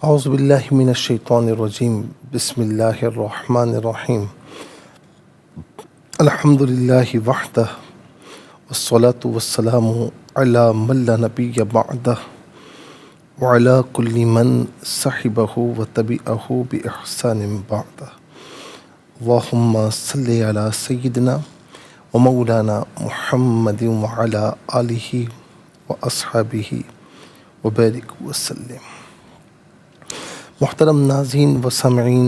اعوذ باللہ من الشیطان الرجیم بسم اللہ الرحمن الرحیم الحمد للہ وحدہ والصلاة والسلام علی من لا نبی بعدہ وعلی کل من صحبہ وتبعہ بإحسان بعدہ اللہم صلی علی سیدنا ومولانا محمد وعلی آلہ واصحابہ وبارک وسلم۔ محترم ناظرین و سامعین،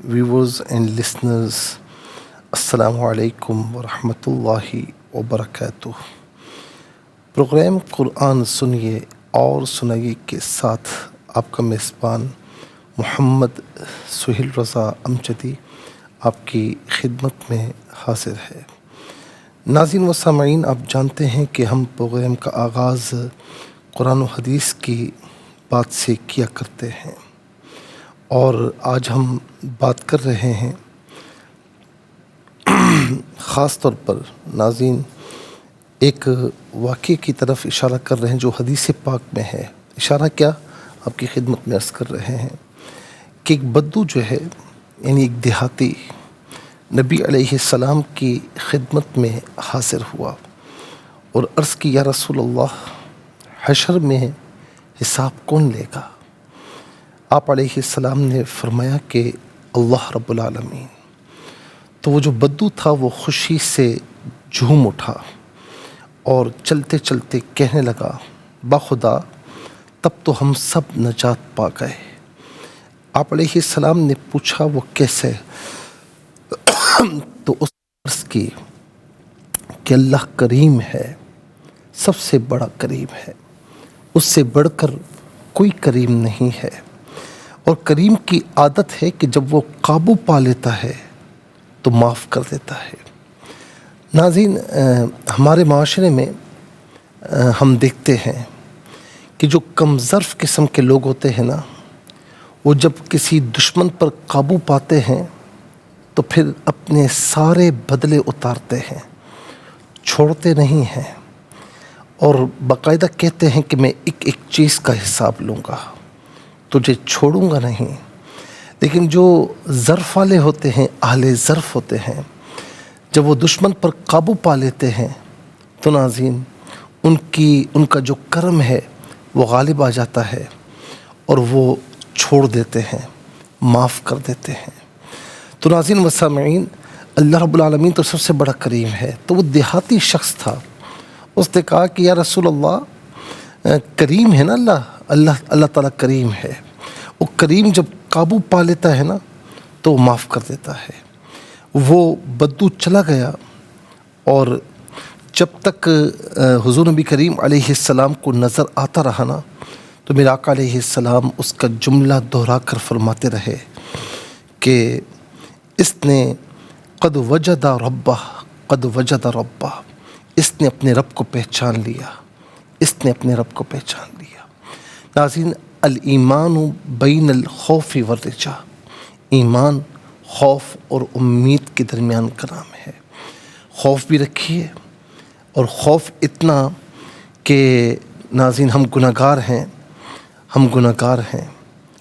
ویورز اینڈ لسنرز، السلام علیکم ورحمۃ اللہ وبرکاتہ۔ پروگرام قرآن سنیے اور سنائیے کے ساتھ آپ کا میزبان محمد سہیل رضا امجدی آپ کی خدمت میں حاضر ہے۔ ناظرین و سامعین، آپ جانتے ہیں کہ ہم پروگرام کا آغاز قرآن و حدیث کی بات سے کیا کرتے ہیں، اور آج ہم بات کر رہے ہیں خاص طور پر ناظرین ایک واقعے کی طرف اشارہ کر رہے ہیں جو حدیث پاک میں ہے۔ اشارہ کیا آپ کی خدمت میں عرض کر رہے ہیں کہ ایک بدو جو ہے، یعنی ایک دیہاتی، نبی علیہ السلام کی خدمت میں حاضر ہوا اور عرض کی، یا رسول اللہ، حشر میں حساب کون لے گا؟ آپ علیہ السلام نے فرمایا کہ اللہ رب العالمین۔ تو وہ جو بدو تھا وہ خوشی سے جھوم اٹھا اور چلتے چلتے کہنے لگا، باخدا تب تو ہم سب نجات پا گئے۔ آپ علیہ السلام نے پوچھا وہ کیسے؟ تو اس نے عرض کی کہ اللہ کریم ہے، سب سے بڑا کریم ہے، اس سے بڑھ کر کوئی کریم نہیں ہے، اور کریم کی عادت ہے کہ جب وہ قابو پا لیتا ہے تو معاف کر دیتا ہے۔ ناظرین، ہمارے معاشرے میں ہم دیکھتے ہیں کہ جو کم ظرف قسم کے لوگ ہوتے ہیں نا، وہ جب کسی دشمن پر قابو پاتے ہیں تو پھر اپنے سارے بدلے اتارتے ہیں، چھوڑتے نہیں ہیں، اور باقاعدہ کہتے ہیں کہ میں ایک ایک چیز کا حساب لوں گا، تجھے چھوڑوں گا نہیں۔ لیکن جو ظرف والے ہوتے ہیں، اہل ظرف ہوتے ہیں، جب وہ دشمن پر قابو پا لیتے ہیں تو ناظرین ان کا جو کرم ہے وہ غالب آ جاتا ہے اور وہ چھوڑ دیتے ہیں، معاف کر دیتے ہیں۔ تو ناظرین و سامعین، اللہ رب العالمین تو سب سے بڑا کریم ہے۔ تو وہ دیہاتی شخص تھا، اس نے کہا کہ یا رسول اللہ، کریم ہے نا اللہ تعالیٰ کریم ہے، وہ کریم جب قابو پا لیتا ہے نا تو وہ معاف کر دیتا ہے۔ وہ بدو چلا گیا، اور جب تک حضور نبی کریم علیہ السلام کو نظر آتا رہا نا تو میرے آقا علیہ السلام اس کا جملہ دہرا کر فرماتے رہے کہ اس نے قد وجد ربہ، اس نے اپنے رب کو پہچان لیا، اس نے اپنے رب کو پہچان لیا۔ ناظرین، الایمان بین الخوف والرجا، ایمان خوف اور امید کے درمیان کا نام ہے۔ خوف بھی رکھیے، اور خوف اتنا کہ ناظرین ہم گناہگار ہیں،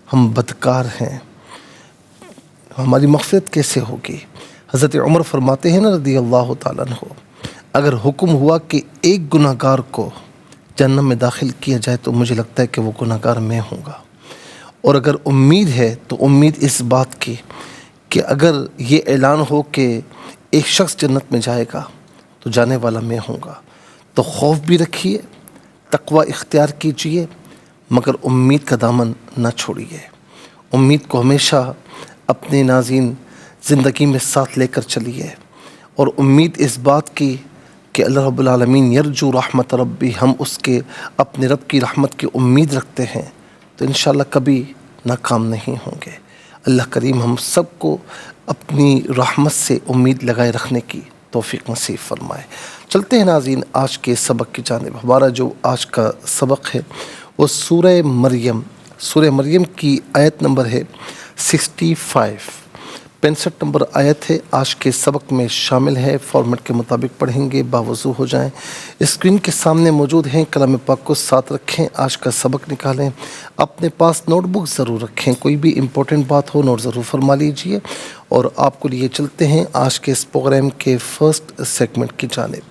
ہم بدکار ہیں، ہماری مغفرت کیسے ہوگی؟ حضرت عمر فرماتے ہیں نا رضی اللہ تعالیٰ عنہ، اگر حکم ہوا کہ ایک گناہگار کو جہنم میں داخل کیا جائے تو مجھے لگتا ہے کہ وہ گناہگار میں ہوں گا، اور اگر امید ہے تو امید اس بات کی کہ اگر یہ اعلان ہو کہ ایک شخص جنت میں جائے گا تو جانے والا میں ہوں گا۔ تو خوف بھی رکھیے، تقوی اختیار کیجیے، مگر امید کا دامن نہ چھوڑیے۔ امید کو ہمیشہ اپنے ناظرین زندگی میں ساتھ لے کر چلیے، اور امید اس بات کی کہ اللہ رب العالمین یرجو رحمت ربی، ہم اس کے اپنے رب کی رحمت کی امید رکھتے ہیں تو انشاءاللہ کبھی ناکام نہیں ہوں گے۔ اللہ کریم ہم سب کو اپنی رحمت سے امید لگائے رکھنے کی توفیق نصیب فرمائے۔ چلتے ہیں ناظرین آج کے سبق کی جانب۔ ہمارا جو آج کا سبق ہے وہ سورہ مریم کی آیت نمبر ہے 65۔ 65 نمبر آیت ہے، آج کے سبق میں شامل ہے، فارمیٹ کے مطابق پڑھیں گے، باوضو ہو جائیں۔ اسکرین کے سامنے موجود ہیں، کلام پاک کو ساتھ رکھیں، آج کا سبق نکالیں، اپنے پاس نوٹ بک ضرور رکھیں، کوئی بھی امپورٹنٹ بات ہو نوٹ ضرور فرما لیجئے، اور آپ کو لیے چلتے ہیں آج کے اس پروگرام کے فرسٹ سیگمنٹ کی جانب۔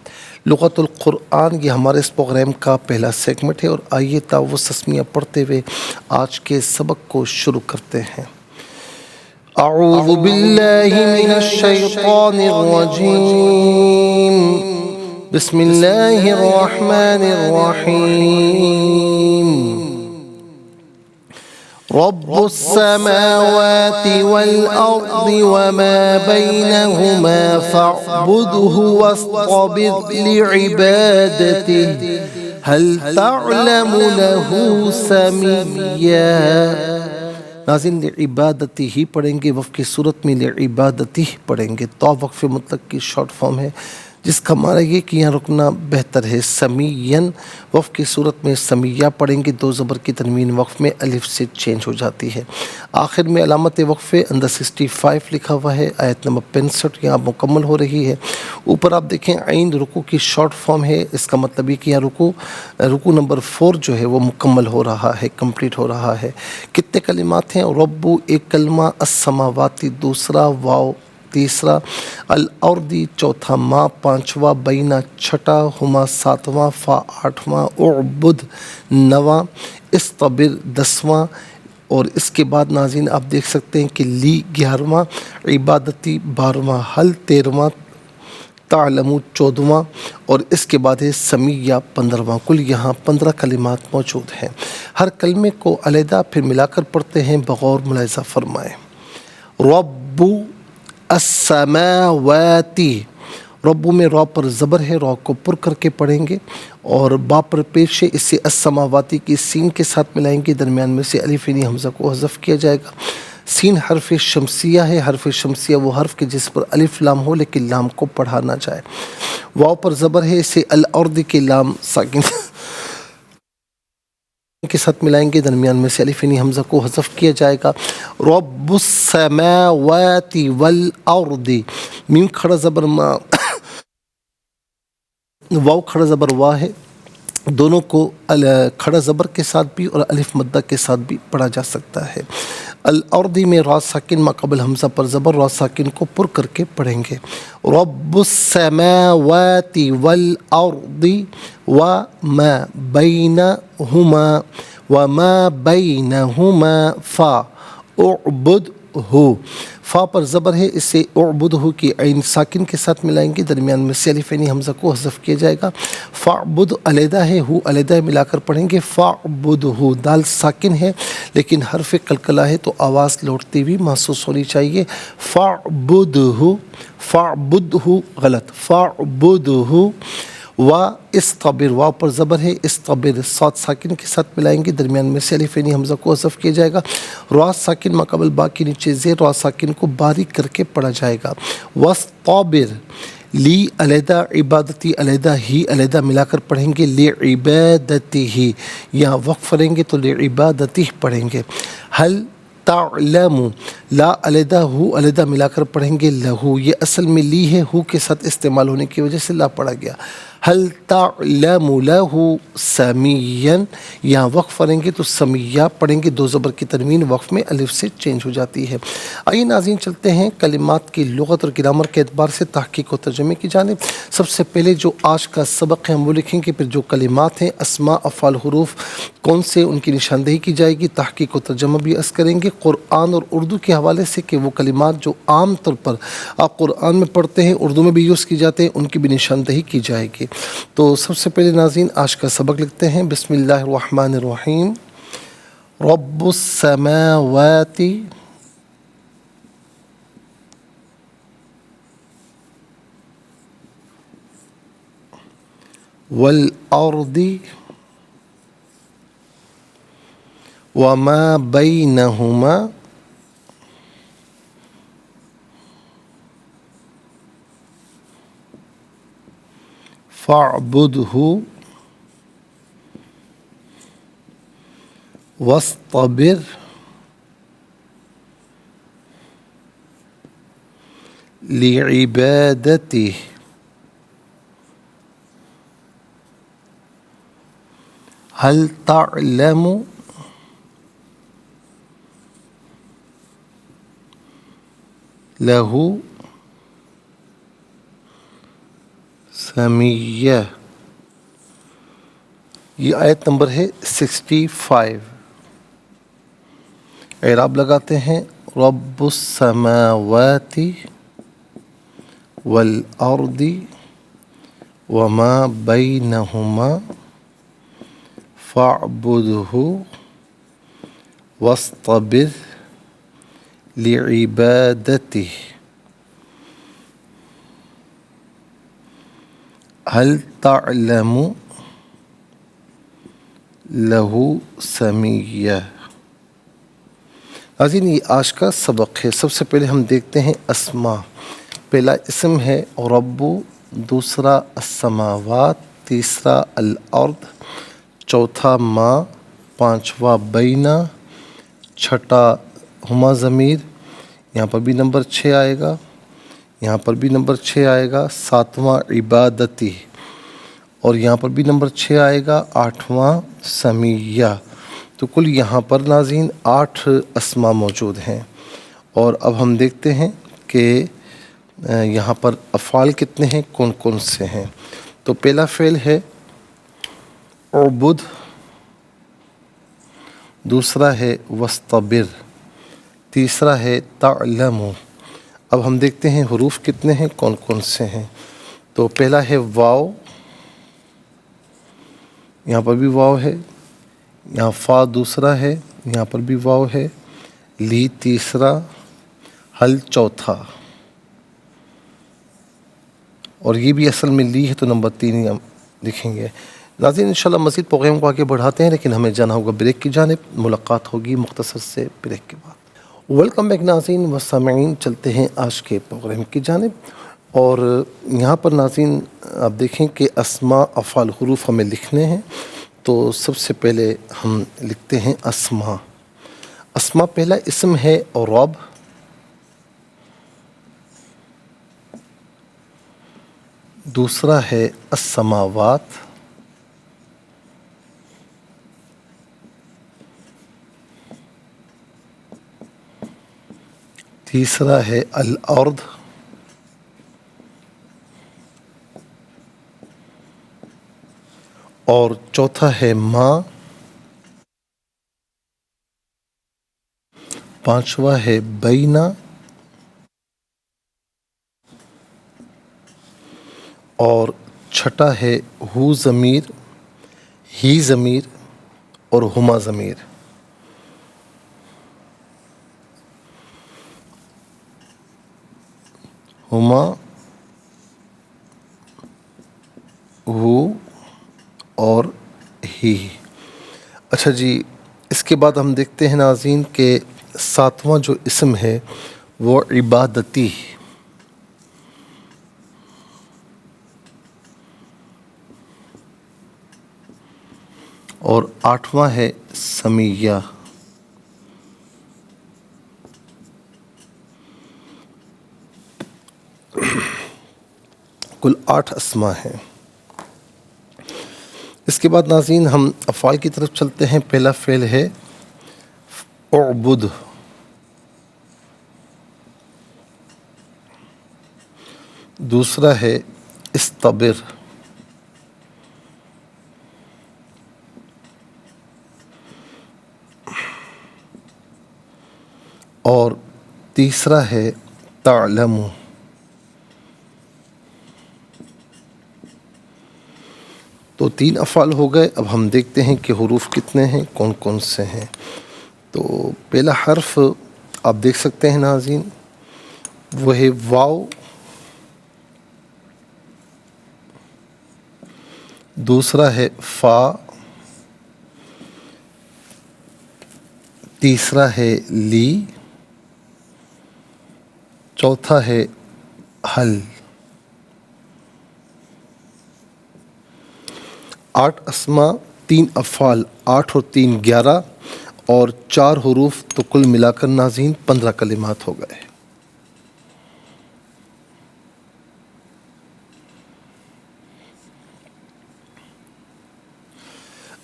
لغت القرآن یہ ہمارے اس پروگرام کا پہلا سیگمنٹ ہے، اور آئیے تعوذ تسمیہ پڑھتے ہوئے آج کے سبق کو شروع کرتے ہیں۔ اعوذ باللہ من الشیطان الرجیم، بسم اللہ الرحمن الرحیم۔ رب السماوات والأرض وما بينهما فاعبده واصطبر لعبادته هل تعلم له سميا۔ ناظرین لعبادتی ہی پڑھیں گے، وقف کی صورت میں لعبادتی پڑھیں گے، تو وقف مطلق کی شارٹ فارم ہے، جس کا معنی یہ کہ یہاں رکنا بہتر ہے۔ سمیین وقف کی صورت میں سمیہ پڑھیں گے، دو زبر کی تنوین وقف میں الف سے چینج ہو جاتی ہے۔ آخر میں علامت وقف اندر 65 لکھا ہوا ہے، آیت نمبر 65 یہاں مکمل ہو رہی ہے۔ اوپر آپ دیکھیں عین رکوع کی شارٹ فارم ہے، اس کا مطلب یہ کہ یہاں رکوع نمبر 4 جو ہے وہ مکمل ہو رہا ہے، کمپلیٹ ہو رہا ہے۔ کتنے کلمات ہیں؟ ربو ایک کلمہ، السماواتی دوسرا، واو تیسرا، الارضی چوتھا، ما پانچواں، بینہ چھٹا، ہما ساتواں، فا آٹھواں، اعبد نواں، استبر 10واں، اور اس کے بعد ناظرین آپ دیکھ سکتے ہیں کہ لی 11واں، عبادتی 12واں، حل 13واں، تعلم 14واں، اور اس کے بعد ہے سمیہ 15واں۔ کل یہاں 15 کلمات موجود ہیں۔ ہر کلمے کو علیحدہ پھر ملا کر پڑھتے ہیں، بغور ملاحظہ فرمائیں۔ رب السماواتی، ربو میں را پر زبر ہے، را کو پر کر کے پڑھیں گے، اور با پر پیش ہے، اس سے السماواتی کی سین کے ساتھ ملائیں گے، درمیان میں سے الف یعنی حمزہ کو حذف کیا جائے گا۔ سین حرف شمسیہ ہے، حرف شمسیہ وہ حرف کے جس پر الف لام ہو لیکن لام کو پڑھا نہ جائے۔ واو پر زبر ہے، اسے الارض کے لام ساکن کے ساتھ ملائیں گے، درمیان میں سے الف یعنی حمزہ کو حذف کیا جائے گا۔ رب السماوات والارض، میم کھڑا زبر ما، واو کھڑا زبر وا ہے، دونوں کو کھڑا زبر کے ساتھ بھی اور الف مدہ کے ساتھ بھی پڑھا جا سکتا ہے۔ الارض میں را ساکن ما قبل حمزہ پر زبر، را ساکن کو پر کر کے پڑھیں گے۔ رب السماوات والارض وما بینہما، وما بینہما فا اعبد ہو، فا پر زبر ہے، اسے اعبد ہو کی عین ساکن کے ساتھ ملائیں گے، درمیان میں سے الف یعنی حمزہ کو حذف کیا جائے گا۔ فاعبد علیحدہ ہے، ہو علیحدہ ملا کر پڑھیں گے، فاعبد ہو، دال ساکن ہے لیکن حرف قلقلہ ہے تو آواز لوٹتی ہوئی محسوس ہونی چاہیے۔ فاعبد ہو، فاعبد ہو غلط، فاعبد ہو۔ و استبر، واو پر زبر ہے، استبر صاد ساکن کے ساتھ ملائیں گے، درمیان میں سے الف یعنی حمزہ کو حذف کیا جائے گا۔ را ساکن ما قبل با کے نیچے زیر، را ساکن کو باریک کر کے پڑھا جائے گا۔ واستبر، لی علیحدہ، عبادتی علیحدہ، ہی علیحدہ ملا کر پڑھیں گے، لعبادتی ہی، یہاں وقف کریں گے تو لعبادتی پڑھیں گے۔ حل تعلم، لا علیحدہ، ہو علیحدہ ملا کر پڑھیں گے، لہو، یہ اصل میں لی ہے، ہو کے ساتھ استعمال ہونے کی وجہ سے لا پڑھا گیا۔ حل تعلم لہو سمیًا، یہاں وقف کریں گے تو سمیہ پڑھیں گے، دو زبر کی تنوین وقف میں الف سے چینج ہو جاتی ہے۔ آئیے ناظرین چلتے ہیں کلمات کی لغت اور گرامر کے اعتبار سے تحقیق و ترجمے کی جانب۔ سب سے پہلے جو آج کا سبق ہے ہم وہ لکھیں گے، پھر جو کلمات ہیں اسماء افعال حروف کون سے ان کی نشاندہی کی جائے گی، تحقیق و ترجمہ بھی عرض کریں گے قرآن اور اردو کے حوالے سے کہ وہ کلمات جو عام طور پر آپ قرآن میں پڑھتے ہیں اردو میں بھی یوز کی جاتے ہیں ان کی بھی نشاندہی کی جائے گی۔ تو سب سے پہلے ناظرین آج کا سبق لکھتے ہیں، بسم اللہ الرحمن الرحیم۔ رب السماوات والارض وما بینہما فاعبدہ واصطبر لعبادته هل تعلم له سمیہ. یہ آیت نمبر ہے 65. اعراب لگاتے ہیں رب السماوات والارض وما بینہما فاعبدہ واصطبر لعبادتہ هل تعلم له سمیہ. ناظرین یہ آج کا سبق ہے. سب سے پہلے ہم دیکھتے ہیں اسماء. پہلا اسم ہے رب، دوسرا السماوات، تیسرا الارض، چوتھا ما، پانچواں بینا، چھٹا ہما ضمیر، یہاں پر بھی نمبر 6 آئے گا، یہاں پر بھی نمبر 6 آئے گا، ساتواں عبادتی، اور یہاں پر بھی نمبر 6 آئے گا، آٹھواں سمیہ. تو کل یہاں پر ناظرین 8 اسماء موجود ہیں. اور اب ہم دیکھتے ہیں کہ یہاں پر افعال کتنے ہیں، کون کون سے ہیں. تو پہلا فعل ہے اعبد، دوسرا ہے واصطبر، تیسرا ہے تعلم. اب ہم دیکھتے ہیں حروف کتنے ہیں، کون کون سے ہیں. تو پہلا ہے واو، یہاں پر بھی واو ہے، یہاں فا دوسرا ہے، یہاں پر بھی واو ہے، لی تیسرا، حل چوتھا، اور یہ بھی اصل میں لی ہے تو نمبر 3 ہم لکھیں گے. ناظرین انشاءاللہ مزید پروگرام کو آگے بڑھاتے ہیں، لیکن ہمیں جانا ہوگا بریک کی جانب. ملاقات ہوگی مختصر سے بریک کے بعد. ویلکم بیک ناظرین و سامعین، چلتے ہیں آج کے پروگرام کی جانب. اور یہاں پر ناظرین آپ دیکھیں کہ اسماء افعال حروف ہمیں لکھنے ہیں. تو سب سے پہلے ہم لکھتے ہیں اسماء. اسماء پہلا اسم ہے رب، دوسرا ہے السماوات، تیسرا ہے الارض، اور چوتھا ہے ما، پانچواں ہے بینا، اور چھٹا ہے ہو ضمیر، ہی ضمیر، اور ہما ضمیر. ہما، ہو اور ہی. اچھا جی، اس کے بعد ہم دیکھتے ہیں ناظرین کہ ساتواں جو اسم ہے وہ عبادتی، اور آٹھواں ہے سمیہ. کل 8 اسماء ہیں. اس کے بعد ناظرین ہم افعال کی طرف چلتے ہیں. پہلا فعل ہے اعبد، دوسرا ہے استبر، اور تیسرا ہے تعلم. تو 3 افعال ہو گئے. اب ہم دیکھتے ہیں کہ حروف کتنے ہیں، کون کون سے ہیں. تو پہلا حرف آپ دیکھ سکتے ہیں ناظرین، وہ ہے واو، دوسرا ہے فا، تیسرا ہے لی، چوتھا ہے حل. 8 اسماء، 3 افعال، 8 اور 3 11، اور 4 حروف، تو کل ملا کر ناظرین 15 کلمات ہو گئے.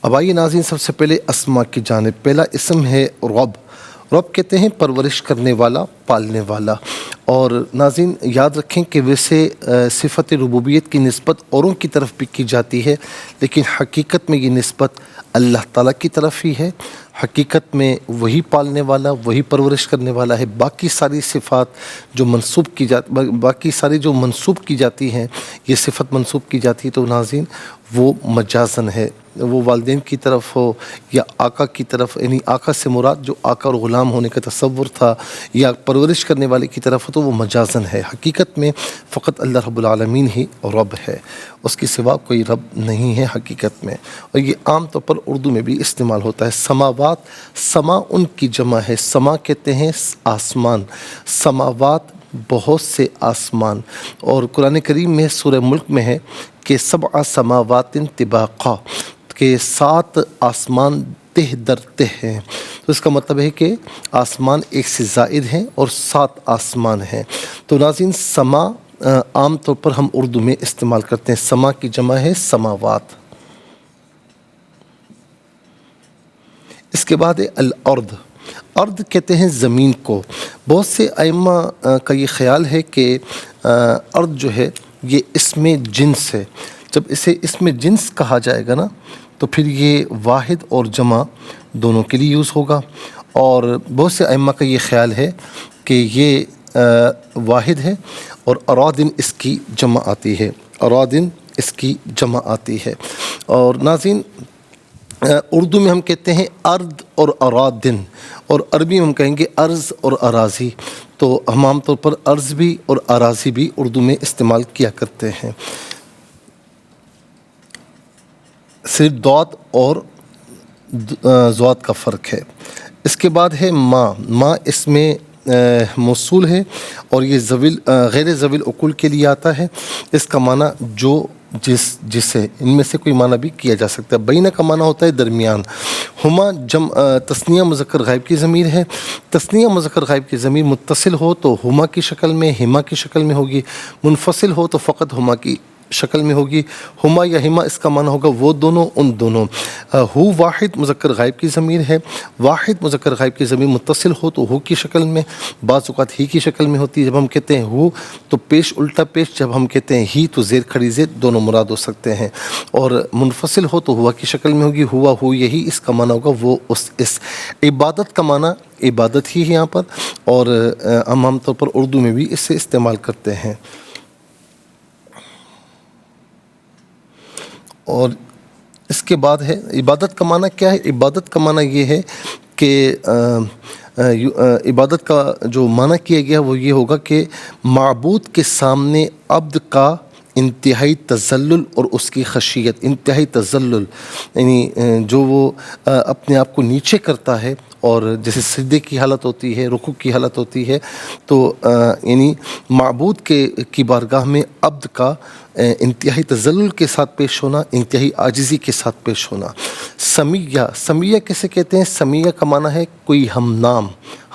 اب آئیے ناظرین سب سے پہلے اسما کی جانب. پہلا اسم ہے رب. رب کہتے ہیں پرورش کرنے والا، پالنے والا. اور ناظرین یاد رکھیں کہ ویسے صفت ربوبیت کی نسبت اوروں کی طرف بھی کی جاتی ہے، لیکن حقیقت میں یہ نسبت اللہ تعالیٰ کی طرف ہی ہے. حقیقت میں وہی پالنے والا، وہی پرورش کرنے والا ہے. باقی ساری صفات جو منسوب کی جاتی ہیں، یہ صفت منسوب کی جاتی ہے تو ناظرین وہ مجازن ہے. وہ والدین کی طرف ہو یا آقا کی طرف، یعنی آقا سے مراد جو آقا اور غلام ہونے کا تصور تھا، یا پرورش کرنے والے کی طرف ہو تو وہ مجازن ہے. حقیقت میں فقط اللہ رب العالمین ہی رب ہے، اس کے سوا کوئی رب نہیں ہے حقیقت میں. اور یہ عام طور پر اردو میں بھی استعمال ہوتا ہے. سماوات، سما ان کی جمع ہے. سما کہتے ہیں آسمان، سماوات بہت سے آسمان. اور قرآن کریم میں سورہ ملک میں ہے کہ 7 سماوات طباقا، کہ 7 آسمان تہ در تہ ہیں. تو اس کا مطلب ہے کہ آسمان ایک سے زائد ہیں اور 7 آسمان ہیں. تو ناظرین سما عام طور پر ہم اردو میں استعمال کرتے ہیں. سما کی جمع ہے سماوات. اس کے بعد ہے الارض. ارض کہتے ہیں زمین کو. بہت سے ائمہ کا یہ خیال ہے کہ ارض جو ہے یہ اسم جنس ہے. جب اسے اسم جنس کہا جائے گا نا تو پھر یہ واحد اور جمع دونوں کے لیے یوز ہوگا. اور بہت سے ائمہ کا یہ خیال ہے کہ یہ واحد ہے اور ارادن اس کی جمع آتی ہے. ارادن اس کی جمع آتی ہے. اور ناظرین اردو میں ہم کہتے ہیں ارض اور ارادن، اور عربی میں ہم کہیں گے ارض اور اراضی. تو ہم عام طور پر ارض بھی اور اراضی بھی اردو میں استعمال کیا کرتے ہیں. صرف ضاد اور ضاد کا فرق ہے. اس کے بعد ہے ما. ما اس میں موصول ہے اور یہ غیر ذوی العقول کے لیے آتا ہے. اس کا معنی جو، جسے، ان میں سے کوئی معنی بھی کیا جا سکتا ہے. بینہ کا معنی ہوتا ہے درمیان. ہما تثنیہ مذکر غائب کی ضمیر ہے. تثنیہ مذکر غائب کی ضمیر متصل ہو تو ہما کی شکل میں، ہما کی شکل میں ہوگی. منفصل ہو تو فقط ہما کی شکل میں ہوگی. ہما یا ہما اس کا معنی ہوگا وہ دونوں، ان دونوں. ہو واحد مذکر غائب کی ضمیر ہے. واحد مذکر غائب کی ضمیر متصل ہو تو ہو کی شکل میں، بعض اوقات ہی کی شکل میں ہوتی ہے. جب ہم کہتے ہیں ہو تو پیش الٹا پیش، جب ہم کہتے ہیں ہی تو زیر کھڑی زیر، دونوں مراد ہو سکتے ہیں. اور منفصل ہو تو ہوا کی شکل میں ہوگی. ہوا ہو یہی اس کا معنی ہوگا وہ اس. عبادت کا معنی عبادت ہی ہے یہاں پر، اور ہم عام طور پر اردو میں بھی اسے استعمال کرتے ہیں. اور اس کے بعد ہے عبادت کا معنی کیا ہے. عبادت کا معنی یہ ہے کہ عبادت کا جو معنی کیا گیا وہ یہ ہوگا کہ معبود کے سامنے عبد کا انتہائی تذلل اور اس کی خشیت. انتہائی تذلل یعنی جو وہ اپنے آپ کو نیچے کرتا ہے، اور جیسے سجدے کی حالت ہوتی ہے، رکوع کی حالت ہوتی ہے، تو یعنی معبود کی بارگاہ میں عبد کا انتہائی تذلل کے ساتھ پیش ہونا، انتہائی عاجزی کے ساتھ پیش ہونا. سمیہ. سمیہ کسے کہتے ہیں؟ سمیہ کا معنی ہے کوئی ہم نام.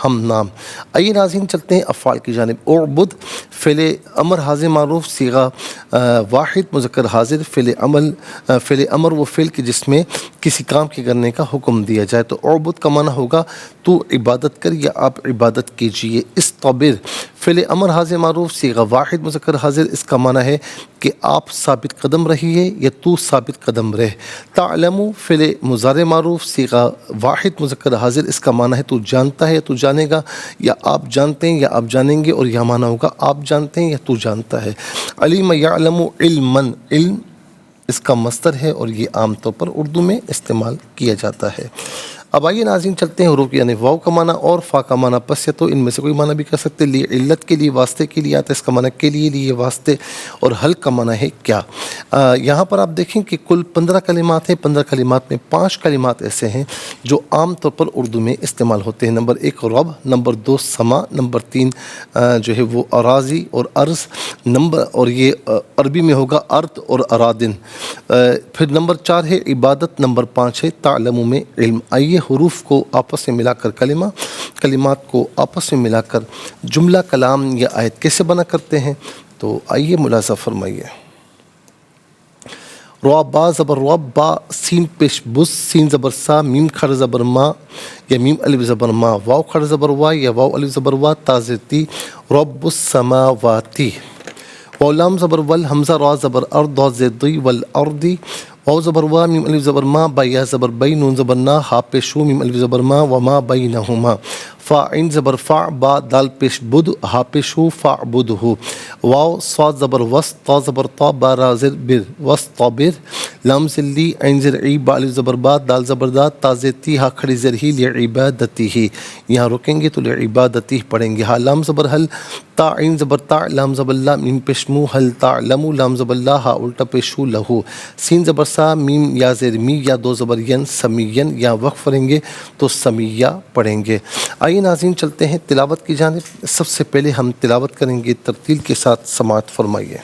ہم نام. آئیے ناظرین چلتے ہیں افعال کی جانب. اعبد فعل امر حاضر معروف صیغہ واحد مذکر حاضر. فعل امر وہ فعل کی جس میں کسی کام کے کرنے کا حکم دیا جائے. تو اعبد کا معنی ہوگا تو عبادت کر یا آپ عبادت کیجئے. استبر فعل امر حاضر معروف صیغہ واحد مذکر حاضر. اس کا معنی ہے کہ آپ ثابت قدم رہیے یا تو ثابت قدم رہ. تعلم فعل مضارع معروف صیغہ واحد مذکر حاضر. اس کا معنی ہے تو جانتا ہے یا تو جانے گا، یا آپ جانتے ہیں یا آپ جانیں گے، اور یہ معنی ہوگا آپ جانتے ہیں یا تو جانتا ہے. علیم یعلم علما. علم اس کا مصدر ہے اور یہ عام طور پر اردو میں استعمال کیا جاتا ہے. اب آئیے ناظرین چلتے ہیں حروف، یعنی واو کا معنی اور فا کا معنی پس یا تو ان میں سے کوئی معنی بھی کر سکتے. لیے علت کے لیے واسطے کے لیے آتا ہے. اس کا معنی کے لیے واسطے، اور حل کا معنی ہے کیا. یہاں پر آپ دیکھیں کہ کل 15 کلمات ہیں. 15 کلمات میں 5 کلمات ایسے ہیں جو عام طور پر اردو میں استعمال ہوتے ہیں. نمبر 1 رب، نمبر 2 سما، نمبر 3 جو ہے وہ اراضی اور ارض، اور یہ عربی میں ہوگا ارض اور ارادن. پھر نمبر 4 ہے عبادت، نمبر 5 ہے تعلم میں علم. آئیے حروف کو آپس میں ملا کر کلمات کو آپس میں ملا کر جملہ، کلام یا آیت کیسے بنا کرتے ہیں، تو آئیے ملاحظہ فرمائیے. را با زبر رب با، سین پیش بس، سین زبر سا، میم کھڑ زبر ما یا میم الف زبر ما، واو کھڑ زبر وا یا واو الف زبر وا، تا زیر تی، رب السماواتی. واو لام زبر ول، حمزہ را زبر ارد، ضاد زیر دی، والارضی. واو زبر وا، میم الف زبر ما، با یا زبر بی، نون زبر نا، ہا پیش شو، میم الف زبر ما، وما بینہما. فا عین زبر فا، با دال پیش بد، ہا پیش ہو، فاعبدہ. واو صاد زبر وسط، تا زبر تا، با را زر بر، وسطبر. لام زلی، عین زر عی، با الف زبر با، دال زبر دا، تا زر تی، ہا کھڑی زر ہی، لعبادتہ. یہاں رکیں گے تو لعبادتہ پڑھیں گے. ہا لام زبر حل، تا عین زبر تا، لام زبر لا، میم پیش مو، حل تعلم، لام زبر لا، ہا الٹا پیش ہو، لہو. سین زبر سا، میم یا زیر می، یا دو زبر ین، سمین. یا وقف پڑھیں گے تو سمیہ پڑھیں گے. آئیے ناظرین چلتے ہیں تلاوت کی جانب. سب سے پہلے ہم تلاوت کریں گے، ترتیل کے ساتھ سماعت فرمائیے.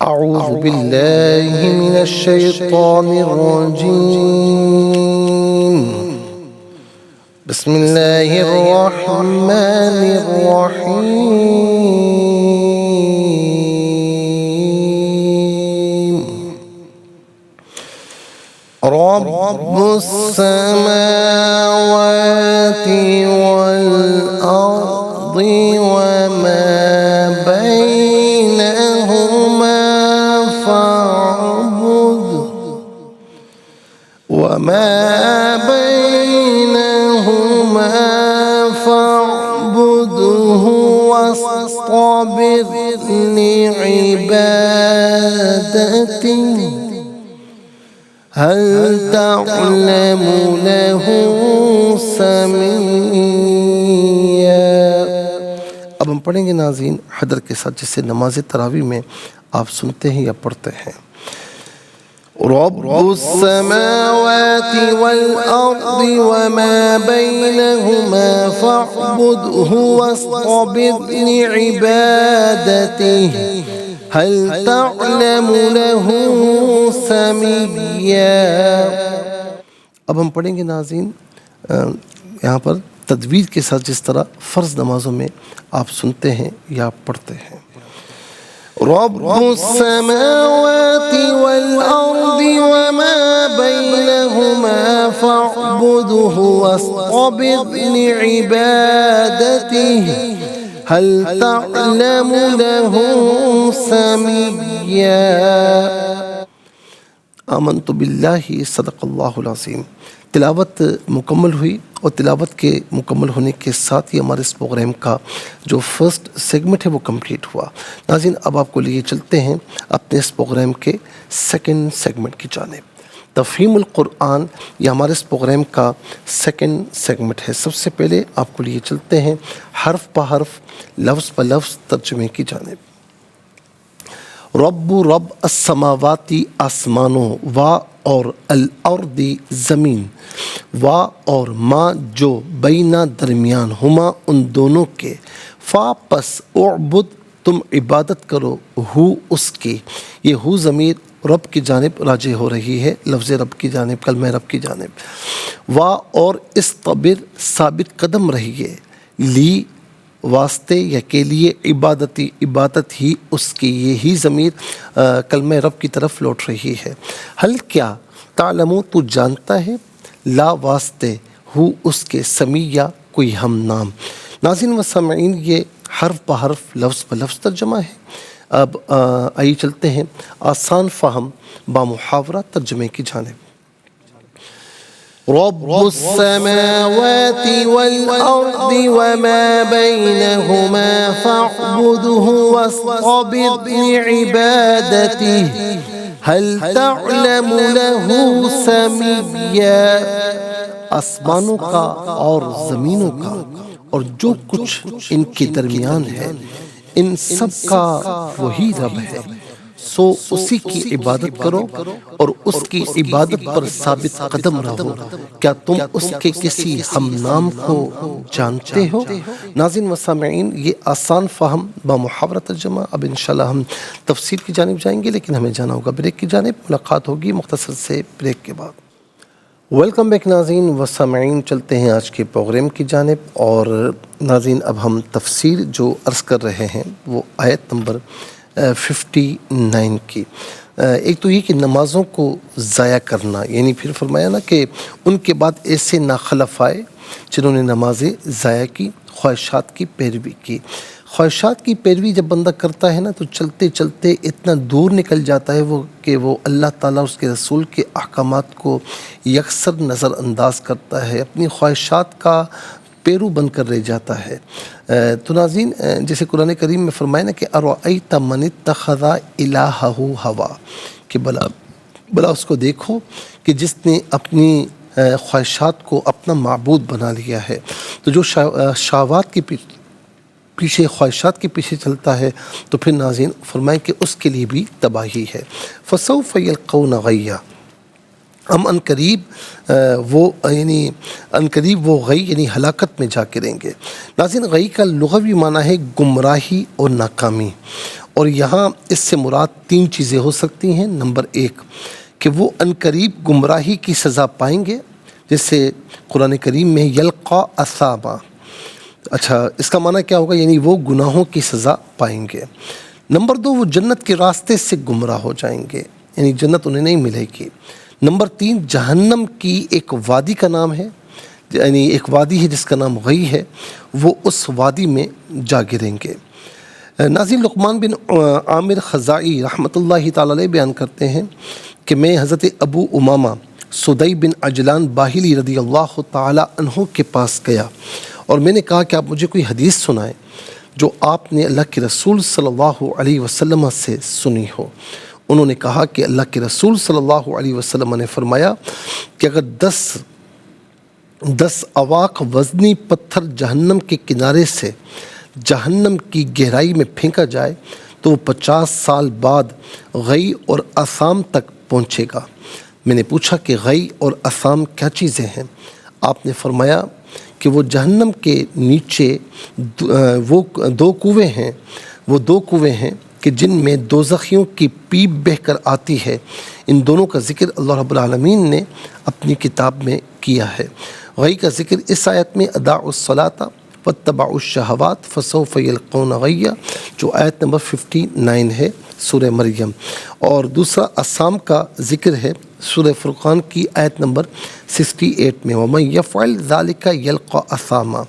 اعوذ باللہ من الشیطان الرجیم، بسم اللہ الرحمن الرحیم. رب السماوات والأرض وما بينهما فاعبده واصطبر لعبادته هل تعلم له سميا. اب ہم پڑھیں گے ناظرین حضر کے ساتھ، جسے نماز تراویح میں آپ سنتے ہیں یا پڑھتے ہیں. رب السماوات والأرض وما بينهما فاعبده واصطبر لعبادته هل تعلم له سميا. اب ہم پڑھیں گے ناظرین یہاں پر تجوید کے ساتھ، جس طرح فرض نمازوں میں آپ سنتے ہیں یا پڑھتے ہیں. رب السماوات والأرض وما بينهما فاعبده واصطبر لعبادته هل تعلم له سميا. آمنت باللہ صدق اللہ العظیم. تلاوت مکمل ہوئی، اور تلاوت کے مکمل ہونے کے ساتھ ہی ہمارے اس پروگرام کا جو فرسٹ سیگمنٹ ہے وہ کمپلیٹ ہوا. ناظرین اب آپ کو لیے چلتے ہیں اپنے اس پروگرام کے سیکنڈ سیگمنٹ کی جانب. تفہیم القرآن یہ ہمارے اس پروگرام کا سیکنڈ سیگمنٹ ہے. سب سے پہلے آپ کو لیے چلتے ہیں حرف پہ حرف، لفظ پہ لفظ ترجمے کی جانب. رب السماواتی آسمانوں، وا اور الارضی زمین، وا اور ما جو بینا درمیان، ہما ان دونوں کے، فا پس اعبد تم عبادت کرو، ہو اس کی. یہ ہو ضمیر رب کی جانب راجع ہو رہی ہے، لفظ رب کی جانب، کلمہ رب کی جانب. وا اور استبر ثابت قدم رہیے، لی واسطے یا کے لیے، عبادتی عبادت ہی اس کی. یہی ضمیر کلمہ رب کی طرف لوٹ رہی ہے. حل کیا، تعلمو تو جانتا ہے، لا واسطے، ہو اس کے، سمیہ کوئی ہم نام. ناظرین و سامعین یہ حرف پہ حرف لفظ پہ لفظ ترجمہ ہے. اب آئیے چلتے ہیں آسان فہم با محاورہ ترجمے کی جانب. رب السماوات والأرض وما بينهما فاعبده واصطبر لعبادته هل تعلم له سميا. آسمانوں کا اور زمینوں کا اور جو کچھ ان کے درمیان ہے، ان سب کا وہی رب ہے، سو اسی کی عبادت کرو اور اس کی عبادت پر ثابت قدم رہو. کیا تم اس کے کسی ہم نام کو جانتے ہو؟ ناظرین و سامعین یہ آسان فہم با محاورہ ترجمہ. اب انشاءاللہ ہم تفسیر کی جانب جائیں گے، لیکن ہمیں جانا ہوگا بریک کی جانب. ملاقات ہوگی مختصر سے بریک کے بعد. ویلکم بیک ناظرین و سامعین، چلتے ہیں آج کے پروگرام کی جانب. اور ناظرین اب ہم تفسیر جو عرض کر رہے ہیں وہ آیت نمبر 59 کی۔ ایک تو یہ کہ نمازوں کو ضائع کرنا، یعنی پھر فرمایا نا کہ ان کے بعد ایسے ناخلف آئے جنہوں نے نمازیں ضائع کی، خواہشات کی پیروی کی۔ خواہشات کی پیروی جب بندہ کرتا ہے نا تو چلتے چلتے اتنا دور نکل جاتا ہے وہ کہ وہ اللہ تعالیٰ اس کے رسول کے احکامات کو یکسر نظر انداز کرتا ہے، اپنی خواہشات کا پیرو بن کر رہ جاتا ہے۔ تو ناظرین، جیسے قرآن کریم میں فرمایا نا کہ ارأیت من اتخذ الہہ ہوا، کہ بلا اس کو دیکھو کہ جس نے اپنی خواہشات کو اپنا معبود بنا لیا ہے۔ تو جو شہوات کے پیچھے، خواہشات کے پیچھے چلتا ہے تو پھر ناظرین فرمائیں کہ اس کے لیے بھی تباہی ہے۔ فسوف یلقون غیا، ہم عنقریب وہ غی یعنی ہلاکت میں جا کریں گے۔ ناظرین، غی کا لغوی معنی ہے گمراہی اور ناکامی، اور یہاں اس سے مراد 3 چیزیں ہو سکتی ہیں۔ نمبر 1 کہ وہ عنقریب گمراہی کی سزا پائیں گے، جیسے قرآن کریم میں یلقا اثاما، اچھا اس کا معنی کیا ہوگا؟ یعنی وہ گناہوں کی سزا پائیں گے۔ نمبر 2 وہ جنت کے راستے سے گمراہ ہو جائیں گے، یعنی جنت انہیں نہیں ملے گی۔ نمبر 3 جہنم کی ایک وادی کا نام ہے، یعنی ایک وادی ہے جس کا نام غی ہے، وہ اس وادی میں جا گریں گے۔ ناظرین، لقمان بن عامر خزاعی رحمۃ اللہ تعالی علیہ بیان کرتے ہیں کہ میں حضرت ابو امامہ سدی بن عجلان باہلی رضی اللہ تعالی عنہ کے پاس گیا اور میں نے کہا کہ آپ مجھے کوئی حدیث سنائیں جو آپ نے اللہ کے رسول صلی اللہ علیہ وسلم سے سنی ہو۔ انہوں نے کہا کہ اللہ کے رسول صلی اللہ علیہ وسلم نے فرمایا کہ اگر 10 اواق وزنی پتھر جہنم کے کنارے سے جہنم کی گہرائی میں پھینکا جائے تو وہ 50 سال بعد غی اور اثام تک پہنچے گا۔ میں نے پوچھا کہ غی اور اثام کیا چیزیں ہیں؟ آپ نے فرمایا کہ وہ جہنم کے نیچے وہ دو کنویں ہیں کہ جن میں دوزخیوں کی پیپ بہہ کر آتی ہے۔ ان دونوں کا ذکر اللہ رب العالمین نے اپنی کتاب میں کیا ہے۔ غی کا ذکر اس آیت میں اضاعوا الصلاۃ واتبعوا الشہوات فسوف یلقون غیا، جو آیت نمبر 59 ہے سورہ مریم، اور دوسرا اثام کا ذکر ہے سورہ فرقان کی آیت نمبر 68 میں، وَمَن يَفْعَلْ ذَلِكَ يَلْقَ أَثَامًا،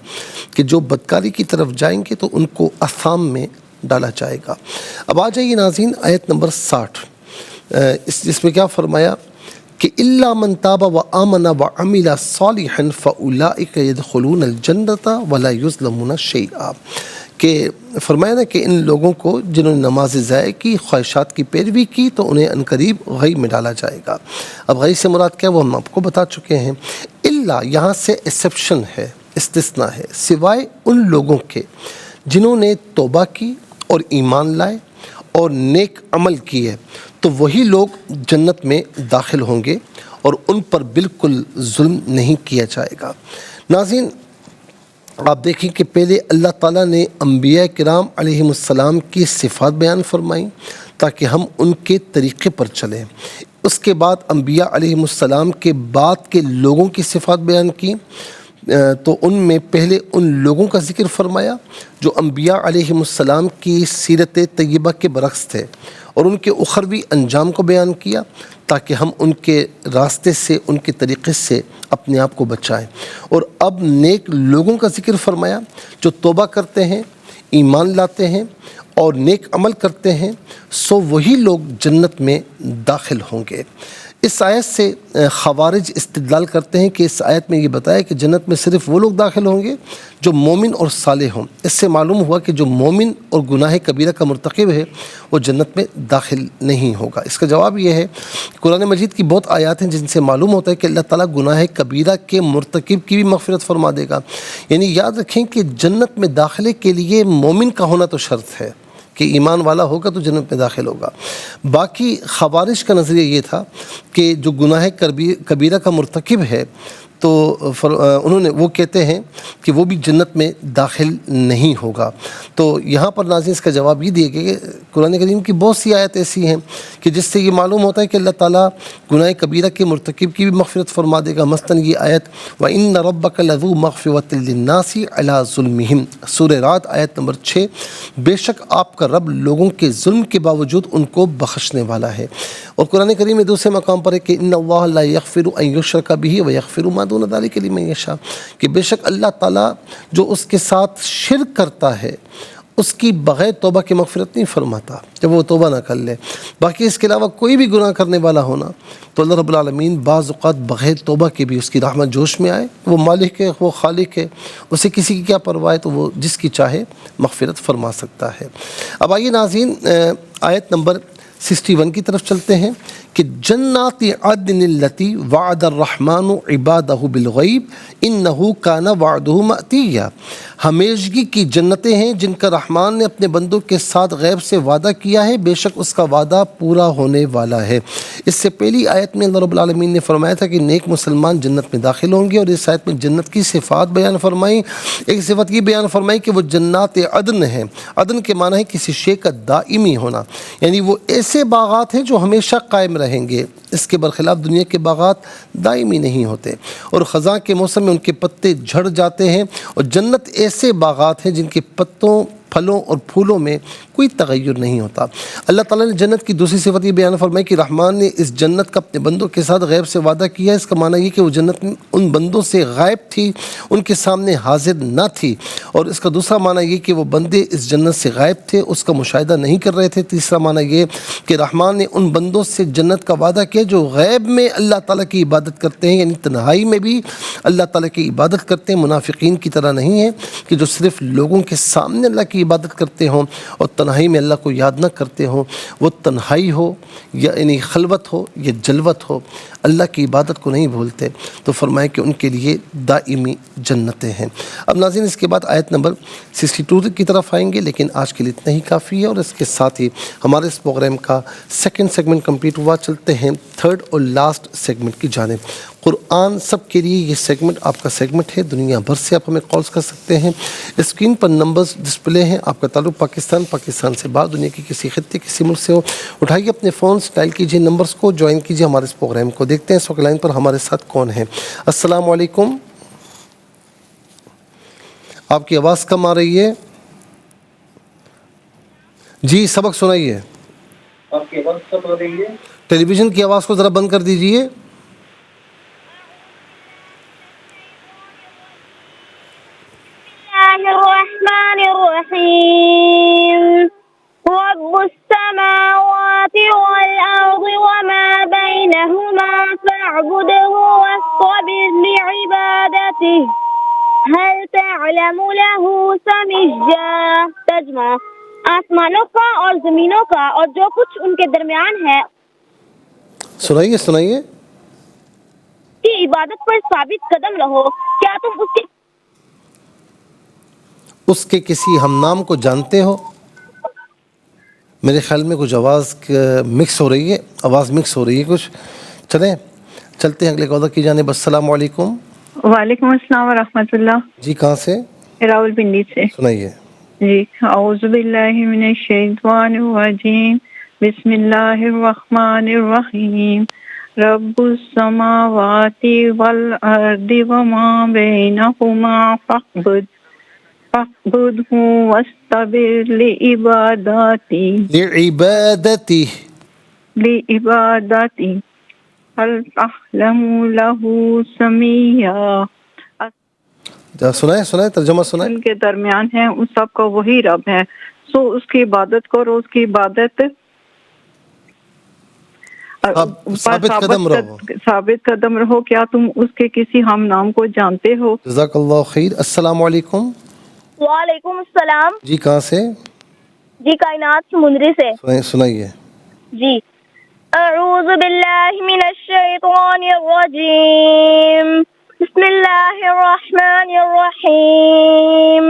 کہ جو بدکاری کی طرف جائیں گے تو ان کو اثام میں ڈالا جائے گا۔ اب آ جائیے ناظرین آیت نمبر 60، اس میں کیا فرمایا کہ إِلَّا مَن تَابَ وَآمَنَ وَعَمِلَ صَالِحًا فَأُولَٰئِكَ يَدْخُلُونَ الْجَنَّةَ وَلَا يُظْلَمُونَ شَيْئًا، کہ فرمایا نا کہ ان لوگوں کو جنہوں نے نماز ضائع کی، خواہشات کی پیروی کی، تو انہیں عنقریب غی میں ڈالا جائے گا۔ اب غی سے مراد کیا وہ ہم آپ کو بتا چکے ہیں۔ الا یہاں سے ایکسیپشن ہے، استثناء ہے، سوائے ان لوگوں کے جنہوں نے توبہ کی اور ایمان لائے اور نیک عمل کیے، تو وہی لوگ جنت میں داخل ہوں گے اور ان پر بالکل ظلم نہیں کیا جائے گا۔ ناظرین، آپ دیکھیں کہ پہلے اللہ تعالیٰ نے انبیاء کرام علیہم السلام کی صفات بیان فرمائیں تاکہ ہم ان کے طریقے پر چلیں۔ اس کے بعد انبیاء علیہم السلام کے بعد کے لوگوں کی صفات بیان کی، تو ان میں پہلے ان لوگوں کا ذکر فرمایا جو انبیاء علیہم السلام کی سیرت طیبہ کے برعکس تھے، اور ان کے اخروی انجام کو بیان کیا تاکہ ہم ان کے راستے سے، ان کے طریقے سے اپنے آپ کو بچائیں۔ اور اب نیک لوگوں کا ذکر فرمایا جو توبہ کرتے ہیں، ایمان لاتے ہیں اور نیک عمل کرتے ہیں، سو وہی لوگ جنت میں داخل ہوں گے۔ اس آیت سے خوارج استدلال کرتے ہیں کہ اس آیت میں یہ بتایا کہ جنت میں صرف وہ لوگ داخل ہوں گے جو مومن اور صالح ہوں۔ اس سے معلوم ہوا کہ جو مومن اور گناہ کبیرہ کا مرتکب ہے وہ جنت میں داخل نہیں ہوگا۔ اس کا جواب یہ ہے، قرآن مجید کی بہت آیات ہیں جن سے معلوم ہوتا ہے کہ اللہ تعالیٰ گناہ کبیرہ کے مرتکب کی بھی مغفرت فرما دے گا۔ یعنی یاد رکھیں کہ جنت میں داخلے کے لیے مومن کا ہونا تو شرط ہے کہ ایمان والا ہوگا تو جنت میں داخل ہوگا۔ باقی خوارج کا نظریہ یہ تھا کہ جو گناہ کبیرہ کا مرتکب ہے تو انہوں نے وہ کہتے ہیں کہ وہ بھی جنت میں داخل نہیں ہوگا۔ تو یہاں پر ناظرین اس کا جواب یہ دیا گیا کہ قرآن کریم کی بہت سی آیت ایسی ہیں کہ جس سے یہ معلوم ہوتا ہے کہ اللہ تعالیٰ گناہ کبیرہ کے مرتکب کی بھی مغفرت فرما دے گا۔ مثلاً یہ آیت وَإِنَّ رَبَّكَ لَذُو مَغْفِرَةٍ لِلنَّاسِ عَلَىٰ ظُلْمِهِمْ، سورہ رعد آیت نمبر 6، بے شک آپ کا رب لوگوں کے ظلم کے باوجود ان کو بخشنے والا ہے۔ اور قرآن کریم میں دوسرے مقام پر ہے کہ ان اللہ لا یغفر ان یشرک بہ ویغفر ما دون ذلک لمن یشاء، کہ بے شک اللہ تعالیٰ جو اس کے ساتھ شرک کرتا ہے اس کی بغیر توبہ کی مغفرت نہیں فرماتا جب وہ توبہ نہ کر لے۔ باقی اس کے علاوہ کوئی بھی گناہ کرنے والا ہونا تو اللہ رب العالمین بعض اوقات بغیر توبہ کے بھی اس کی رحمت جوش میں آئے، وہ مالک ہے، وہ خالق ہے، اسے کسی کی کیا پرواہ ہے، تو وہ جس کی چاہے مغفرت فرما سکتا ہے۔ اب آئیے ناظرین آیت نمبر 61 کی طرف چلتے ہیں کہ جنات عدن التی وعد الرحمن عبادہ بالغیب انہ کان وعدہ مأتیا، ہمیشگی کی جنتیں ہیں جن کا رحمان نے اپنے بندوں کے ساتھ غیب سے وعدہ کیا ہے، بے شک اس کا وعدہ پورا ہونے والا ہے۔ اس سے پہلی آیت میں اللہ رب العالمین نے فرمایا تھا کہ نیک مسلمان جنت میں داخل ہوں گے، اور اس آیت میں جنت کی صفات بیان فرمائی۔ ایک صفت یہ بیان فرمائی کہ وہ جنات عدن ہیں۔ عدن کے معنی ہے کسی شے کا دائمی ہونا، یعنی وہ ایسے باغات ہیں جو ہمیشہ قائم رہیں گے۔ اس کے برخلاف دنیا کے باغات دائمی نہیں ہوتے، اور خزاں کے موسم میں ان کے پتے جھڑ جاتے ہیں، اور جنت ایسے باغات ہیں جن کے پتوں، پھلوں اور پھولوں میں کوئی تغیر نہیں ہوتا۔ اللہ تعالیٰ نے جنت کی دوسری صفت یہ بیان فرمائی کہ رحمان نے اس جنت کا اپنے بندوں کے ساتھ غیب سے وعدہ کیا ہے۔ اس کا معنی یہ کہ وہ جنت ان بندوں سے غائب تھی، ان کے سامنے حاضر نہ تھی، اور اس کا دوسرا معنی یہ کہ وہ بندے اس جنت سے غائب تھے، اس کا مشاہدہ نہیں کر رہے تھے۔ تیسرا معنی یہ کہ رحمان نے ان بندوں سے جنت کا وعدہ کیا جو غیب میں اللہ تعالیٰ کی عبادت کرتے ہیں، یعنی تنہائی میں بھی اللہ تعالیٰ کی عبادت کرتے ہیں۔ منافقین کی طرح نہیں ہے کہ جو صرف لوگوں کے سامنے اللہ کی عبادت کرتے ہوں اور تنہائی میں اللہ کو یاد نہ کرتے ہوں۔ وہ تنہائی ہو یا یعنی خلوت ہو یا جلوت ہو، اللہ کی عبادت کو نہیں بھولتے، تو فرمائے کہ ان کے لیے دائمی جنتیں ہیں۔ اب ناظرین اس کے بعد آیت نمبر 62 کی طرف آئیں گے، لیکن آج کے لیے اتنا ہی کافی ہے، اور اس کے ساتھ ہی ہمارے اس پروگرام کا سیکنڈ سیگمنٹ کمپلیٹ ہوا۔ چلتے ہیں تھرڈ اور لاسٹ سیگمنٹ کی جانب۔ قرآن سب کے لیے یہ سیگمنٹ آپ کا سیگمنٹ ہے، دنیا بھر سے آپ ہمیں کالز کر سکتے ہیں۔ اسکرین پر نمبرز ڈسپلے ہیں، آپ کا تعلق پاکستان سے باہر دنیا کی کسی خطے کسی ملک سے ہو، اٹھائیے اپنے فونز، ڈائل کیجئے نمبرز کو، جوائن کیجئے ہمارے اس پروگرام کو۔ دیکھتے ہیں اس وقت لائن پر ہمارے ساتھ کون ہے۔ السلام علیکم، آپ کی آواز کم آ رہی ہے جی، سبق سنائیے۔ آپ کی آواز کم آ رہی ہے، ٹیلی ویژن کی آواز کو ذرا بند کر دیجئے۔ الرحمن الرحیم رب السماوات والأرض وما بينهما فاعبده واصطبر لعبادته هل تعلم له سميا۔ ترجمہ، آسمانوں کا اور زمینوں کا اور جو کچھ ان کے درمیان ہے سنائیے کی عبادت پر ثابت قدم رہو۔ کیا تم اس کے کسی ہم نام کو جانتے ہو؟ میرے خیال میں کچھ آواز مکس ہو رہی ہے، کچھ۔ چلتے ہیں اگلے کالر کی جانب۔ السلام علیکم۔ وعلیکم السلام ورحمۃ اللہ۔ جی، کہاں سے؟ راول پنڈی سے۔ سنائیے۔ جی، اعوذ باللہ من الشیطان الرجیم، بسم اللہ الرحمن الرحیم، رب السماوات والارض وما بینہما فاعبدہ واصطبر لعبادتہ هل تعلم له سميا۔ سنائے ترجمہ سنائے۔ ان کے درمیان ہے، ان سب کا وہی رب ہے، سو اس کی عبادت کرو، اس کی عبادت ثابت قدم رہو۔ کیا تم اس کے کسی ہم نام کو جانتے ہو؟ جزاک اللہ خیر۔ السلام علیکم۔ وعلیکم السلام۔ جی، کہاں سے؟ جی، کائنات سمندری سے۔ سنائیے۔ جی، اعوذ باللہ من الشیطان الرجیم، بسم اللہ الرحمن الرحیم،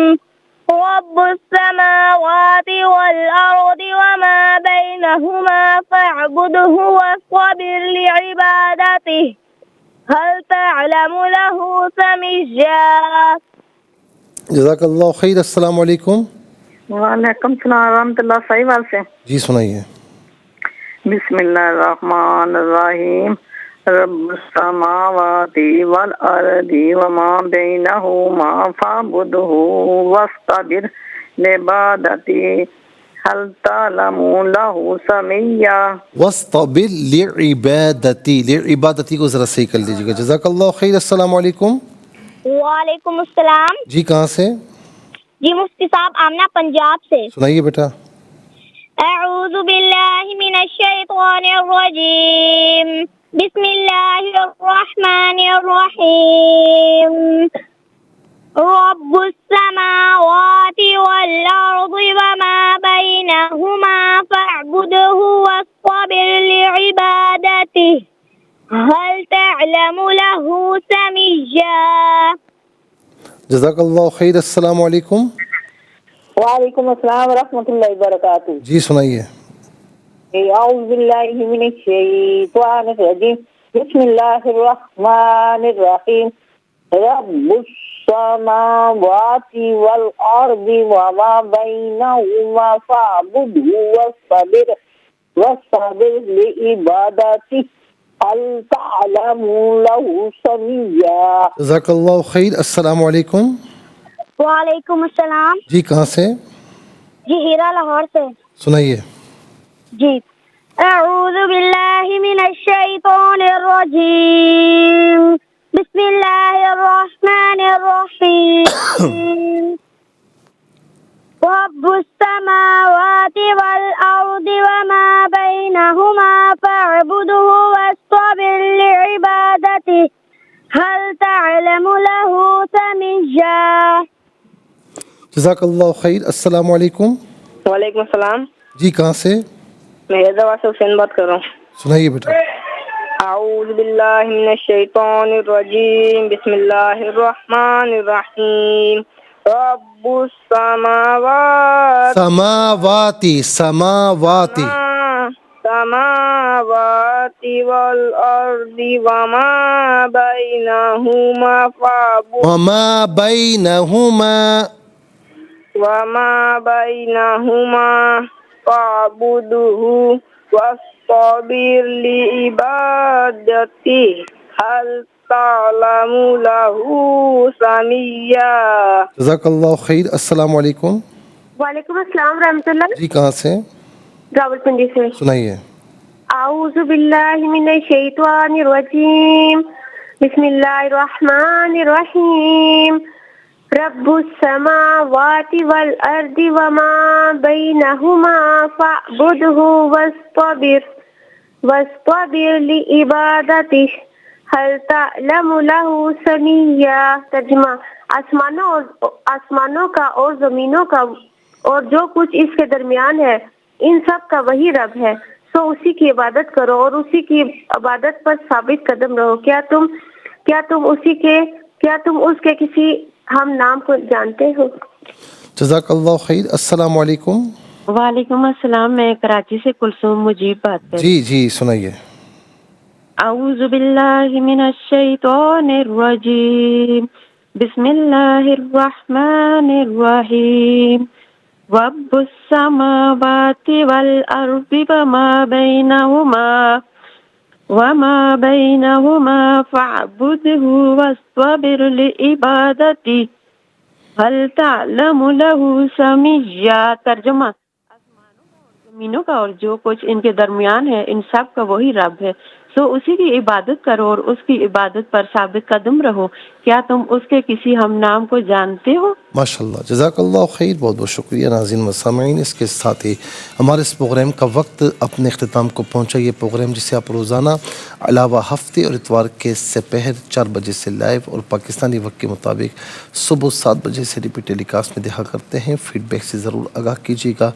رب السماوات والارض وما بینہما فاعبدہ واصطبر لعبادتہ هل تعلم له سميا. جزاک اللہ خیر. السلام علیکم. وعلیکم السلام ورحمۃ اللہ. صحیح بات سے. جی سنائیے. بسم اللہ الرحمن الرحیم. رب السماوات والارض وما بینہما فاعبدہ واصطبر لعبادتہ هل تعلم له سمیا. وَاسْطَبِرْ لِعِبَادَتِي. لِعِبَادَتِي کو ذرا صحیح کر لیجیے گا. جزاک اللہ خیر. السلام علیکم. وعلیکم السلام. جی کہاں سے؟ جی مفتی صاحب آمنہ پنجاب سے. سنائیے بیٹا. اعوذ باللہ من الشیطان الرجیم. بسم اللہ الرحمن الرحیم. رب السماوات والارض وما بینہما فاعبدہ واصطبر لعبادتہ هل تعلم له سمیا. جزاک اللہ خیر. السلام علیکم. وعلیکم السلام ورحمۃ اللہ وبرکاتہ. جی سنائیے. اعوذ باللہ من الشیطان الرجیم. بسم اللہ الرحمن الرحیم. رب السماوات والارض وما بینہما فاعبدہ واصطبر لعبادتہ هل تعلم له سمیا. جزاک اللہ خیر. السلام علیکم. وعلیکم السلام. جی کہاں سے؟ جی ہیرا لاہور سے. سنائیے. جی اعوذ باللہ من الشیطان الرجیم. بسم اللہ الرحمن الرحیم. رب السماوات والارض وما بینہما فاعبدہ واصطبر لعبادتہ هل تعلم له سمیا. جزاک اللہ خیر. السلام علیکم. وعلیکم السلام. جی کہاں سے؟ میں حیدرآباد سے حسین بات کر رہا ہوں. سنائیے بیٹا. اعوذ باللہ من الشیطان الرجیم. بسم اللہ الرحمن الرحیم. رب السماوات سماواتی. سماواتی. السماوات والارض وما بینہما فاعبدہ وما بینہما فاعبدہ واصطبر لعبادتہ هل تعلم له سمیا. جزاک اللہ خیر. السلام علیکم. وعلیکم السلام ورحمۃ اللہ. جی کہاں سے؟ راولپنڈی سے. سنائیے. اعوذ باللہ من الشیطان الرجیم. بسم اللہ الرحمن الرحیم. رب السماوات والارض وما بینہما فاعبدہ واصطبر لعبادتہ هل تعلم له سمیا. ترجمہ آسمانوں کا اور زمینوں کا اور جو کچھ اس کے درمیان ہے ان سب کا وہی رب ہے، سو اسی کی عبادت کرو اور اسی کی عبادت پر ثابت قدم رہو. کیا تم اس کے کسی ہم نام کو جانتے ہو. جزاک اللہ خیر. السلام علیکم. وعلیکم السلام. میں کراچی سے کلثوم مجیب بات کر رہی ہوں. جی سنائیے. اعوذ باللہ من الشیطان الرجیم. بسم اللہ الرحمن الرحیم. رب السماوات والارض وما بینہما فاعبدہ واصطبر لعبادتہ هل تعلم له سمیا. ترجمہ زمینوں کا اور جو کچھ ان کے درمیان ہے ان سب کا وہی رب ہے، سو اسی کی عبادت کرو اور اس کی عبادت پر ثابت قدم رہو. کیا تم اس کے کسی ہم نام کو جانتے ہو. ماشاء اللہ. جزاک اللہ خیر. بہت بہت شکریہ ناظرین و سامعین. اس کے ساتھ ہی ہمارے اس پروگرام کا وقت اپنے اختتام کو پہنچا. یہ پروگرام جسے آپ روزانہ علاوہ ہفتے اور اتوار کے سپہر 4 بجے سے لائیو اور پاکستانی وقت کے مطابق صبح 7 بجے سے ریپیٹ ٹیلی کاسٹ میں دیکھا کرتے ہیں. فیڈ بیک سے ضرور آگاہ کیجیے گا.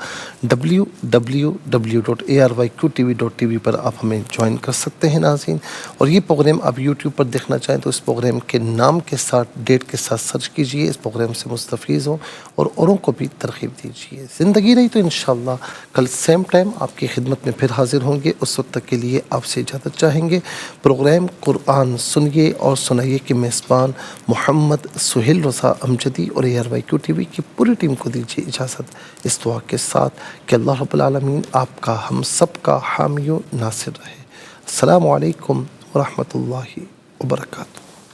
www.arYQTV.tv پر آپ ہمیں جوائن کر سکتے ہیں. کرتے ہیں ناظرین. اور یہ پروگرام آپ یوٹیوب پر دیکھنا چاہیں تو اس پروگرام کے نام کے ساتھ ڈیٹ کے ساتھ سرچ کیجئے, اس پروگرام سے مستفیض ہوں اور اوروں کو بھی ترغیب دیجئے. زندگی رہی تو انشاءاللہ کل سیم ٹائم آپ کی خدمت میں پھر حاضر ہوں گے. اس وقت تک کے لیے آپ سے اجازت چاہیں گے. پروگرام قرآن سنیے اور سنائیے کے میزبان محمد سہیل رضا امجدی اور ARYQ TV کی پوری ٹیم کو دیجیے اجازت اس دعا کے ساتھ کہ اللہ رب العالمین آپ کا ہم سب کا حامی و ناصر رہے. السلام علیکم ورحمۃ اللہ وبرکاتہ.